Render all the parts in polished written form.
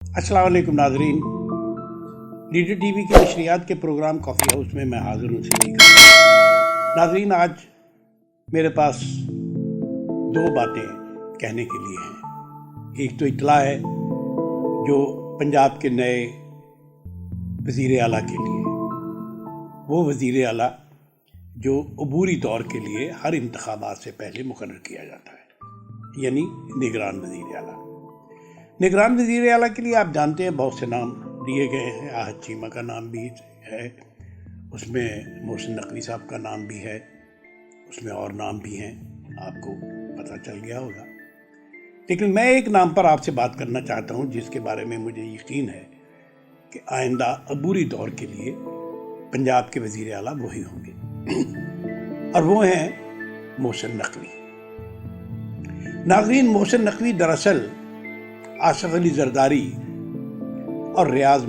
अस्सलाम वालेकुम नाज़रीन, लीडर टीवी के नशरियात के प्रोग्राम कॉफ़ी हाउस में मैं हाज़िर हूँ सिद्दीक़। नाज़रीन, आज मेरे पास दो बातें कहने के लिए हैं। एक तो इत्तला है जो पंजाब के नए वज़ीर आला के लिए, वो वज़ीर आला जो अबूरी दौर के लिए हर इंतखाबात से पहले मुकर्रर किया जाता है, यानी निगरान वज़ीर आला। निगरान वज़ीर आला के लिए आप जानते हैं बहुत से नाम दिए गए हैं। आहद चीमा का नाम भी है, उसमें मोहसिन नकवी साहब का नाम भी है, उसमें और नाम भी हैं, आपको पता चल गया होगा। लेकिन मैं एक नाम पर आपसे बात करना चाहता हूं जिसके बारे में मुझे यकीन है कि आइंदा अबूरी दौर के लिए पंजाब के वज़ीर आला वही होंगे, और वो हैं मोहसिन नकवी। नाज़रीन, मोहसिन नकवी दरअसल आसिफ अली जरदारी और रियाज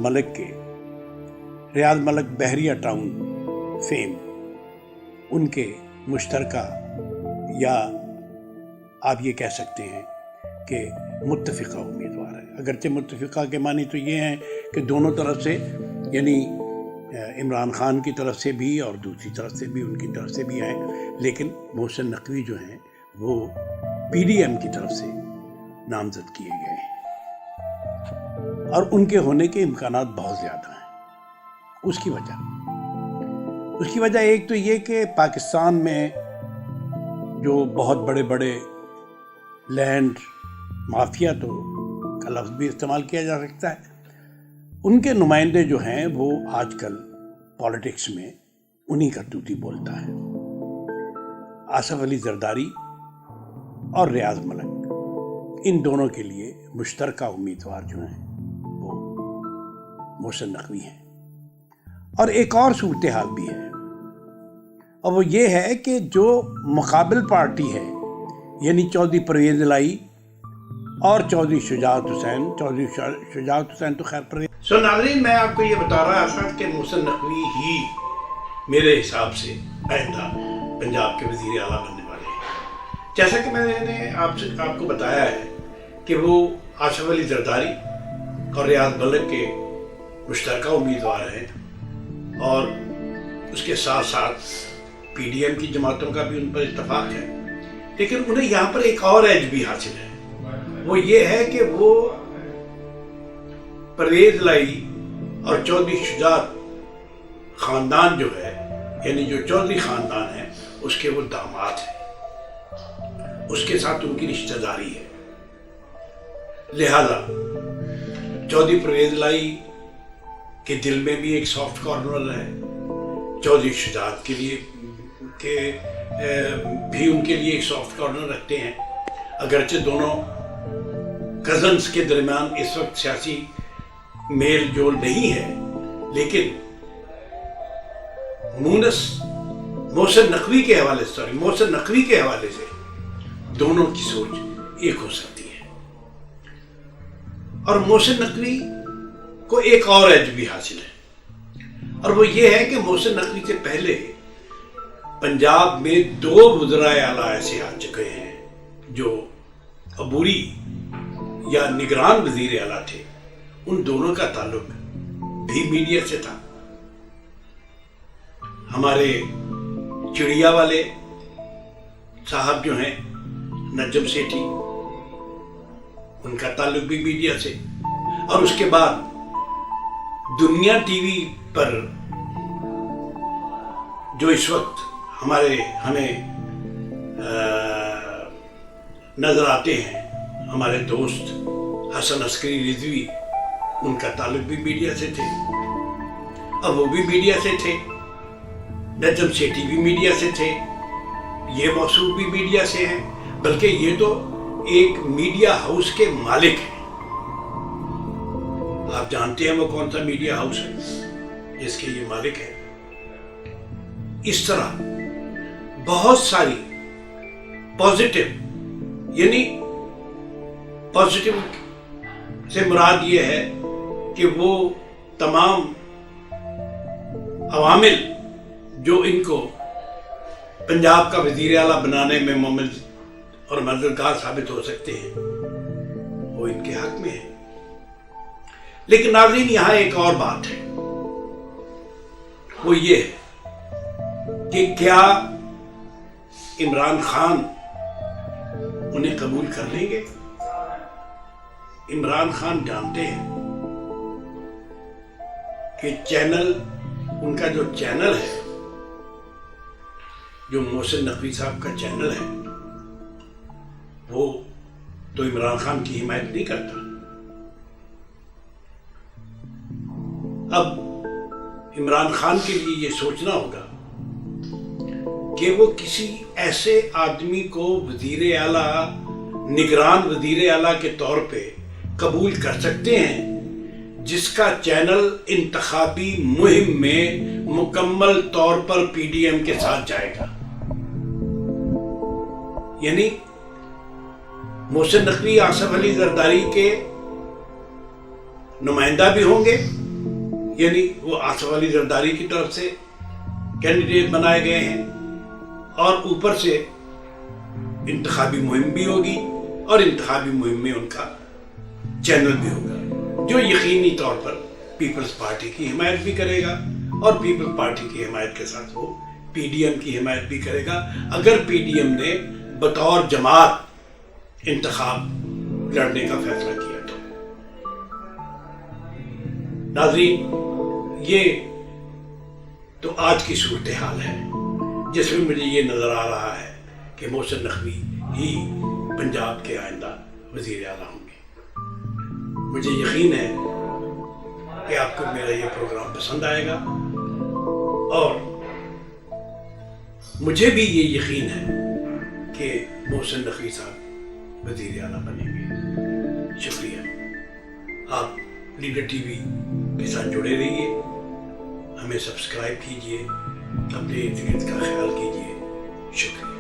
मलिक बहरिया टाउन फेम उनके मुश्तरका, या आप ये कह सकते हैं कि मुत्तफ़िक़ा उम्मीदवार है। अगरचे मुत्तफ़िक़ा के मानी तो ये हैं कि दोनों तरफ से, यानी इमरान खान की तरफ से भी और दूसरी तरफ से भी, उनकी तरफ से भी हैं, लेकिन मोहसिन नकवी जो हैं वो PDM की तरफ से नामज़द किए गए हैं और उनके होने के इम्कानात बहुत ज़्यादा हैं। उसकी वजह एक तो ये कि पाकिस्तान में जो बहुत बड़े बड़े लैंड माफिया, तो का लफ्ज़ भी इस्तेमाल किया जा सकता है, उनके नुमाइंदे जो हैं वो आजकल पॉलिटिक्स में उन्हीं का तूती बोलता है। आसिफ अली जरदारी और रियाज मलिक, इन दोनों के लिए मुश्तरका उम्मीदवार जो हैं वो मोहसिन नकवी हैं। और एक और सूरत हाल भी है, और वो ये है कि जो मुकाबिल पार्टी है, यानी चौधरी परवेज़ इलाही और चौधरी शुजाअत हुसैन तो खैर परवेज़। सो नाज़रीन, मैं आपको ये बता रहा था कि मोहसिन नकवी ही मेरे हिसाब से आइंदा पंजाब के वज़ीर आला बनने वाले हैं। जैसा कि मैंने आपको बताया है कि वो आसिफ अली जरदारी और रियाज मलिक के मुश्तरका उम्मीदवार हैं, और उसके साथ साथ PDM की जमातों का भी उन पर इत्तफाक है। लेकिन उन्हें यहाँ पर एक और एज भी हासिल है, वो ये है कि वो परवेज़ इलाही और चौधरी शुजाअत ख़ानदान जो है, यानी जो चौधरी ख़ानदान है, उसके वो दामाद हैं, उसके साथ उनकी रिश्तेदारी है। लिहाजा चौधरी परवेज़ इलाही के दिल में भी एक सॉफ्ट कॉर्नर है, चौधरी शुजाअत के लिए भी उनके लिए एक सॉफ्ट कॉर्नर रखते हैं। अगरचे दोनों कज़न्स के दरमियान इस वक्त सियासी मेल जोल नहीं है, लेकिन मोहसिन नकवी के हवाले से दोनों की सोच एक हो सकती है। और मोहसिन नकवी को एक और एज भी हासिल है, और वो ये है कि मोहसिन नकवी से पहले पंजाब में दो वज़ीर आला ऐसे आ चुके हैं जो अबूरी या निगरान वज़ीर आला थे। उन दोनों का ताल्लुक भी मीडिया से था। हमारे चिड़िया वाले साहब जो हैं नजम सेठी, उनका ताल्लुक भी मीडिया से। और उसके बाद दुनिया टीवी पर जो इस वक्त हमें नजर आते हैं, हमारे दोस्त हसन अस्करी रिजवी, उनका ताल्लुक भी मीडिया से थे, और वो भी मीडिया से थे। नजम सेठी भी मीडिया से थे, ये मौसूफ भी मीडिया से हैं, बल्कि ये तो एक मीडिया हाउस के मालिक हैं। आप जानते हैं वो कौन सा मीडिया हाउस है जिसके ये मालिक है। इस तरह बहुत सारी पॉजिटिव, यानी पॉजिटिव से मुराद ये है कि वो तमाम अवामिल जो इनको पंजाब का वज़ीर आला बनाने में मोमिन और मददगार साबित हो सकते हैं, वो इनके हक में है। لیکن ناظرین یہاں ایک اور بات ہے، وہ یہ ہے کہ کیا عمران خان انہیں قبول کر لیں گے؟ عمران خان جانتے ہیں کہ چینل، ان کا جو چینل ہے، جو محسن نقوی صاحب کا چینل ہے، وہ تو عمران خان کی حمایت نہیں کرتا۔ اب عمران خان کے لیے یہ سوچنا ہوگا کہ وہ کسی ایسے آدمی کو وزیر اعلیٰ، نگران وزیر اعلیٰ کے طور پہ قبول کر سکتے ہیں جس کا چینل انتخابی مہم میں مکمل طور پر پی ڈی ایم کے ساتھ جائے گا۔ یعنی محسن نقوی آصف علی زرداری کے نمائندہ بھی ہوں گے، یعنی وہ آصف علی زرداری کی طرف سے کینڈیڈیٹ بنائے گئے ہیں، اور اوپر سے انتخابی مہم بھی ہوگی، اور انتخابی مہم میں ان کا چینل بھی ہوگا جو یقینی طور پر پیپلز پارٹی کی حمایت بھی کرے گا، اور پیپلز پارٹی کی حمایت کے ساتھ وہ پی ڈی ایم کی حمایت بھی کرے گا اگر پی ڈی ایم نے بطور جماعت انتخاب لڑنے کا فیصلہ کیا تو۔ ناظرین، یہ تو آج کی صورتحال ہے جس میں مجھے یہ نظر آ رہا ہے کہ محسن نقوی ہی پنجاب کے آئندہ وزیر اعلیٰ ہوں گے۔ مجھے یقین ہے کہ آپ کو میرا یہ پروگرام پسند آئے گا، اور مجھے بھی یہ یقین ہے کہ محسن نقوی صاحب وزیر اعلیٰ بنیں گے۔ شکریہ۔ آپ لیڈر ٹی وی کے ساتھ جڑے رہیے، ہمیں سبسکرائب کیجیے، اپنے ارد گرد کا خیال کیجیے۔ شکریہ۔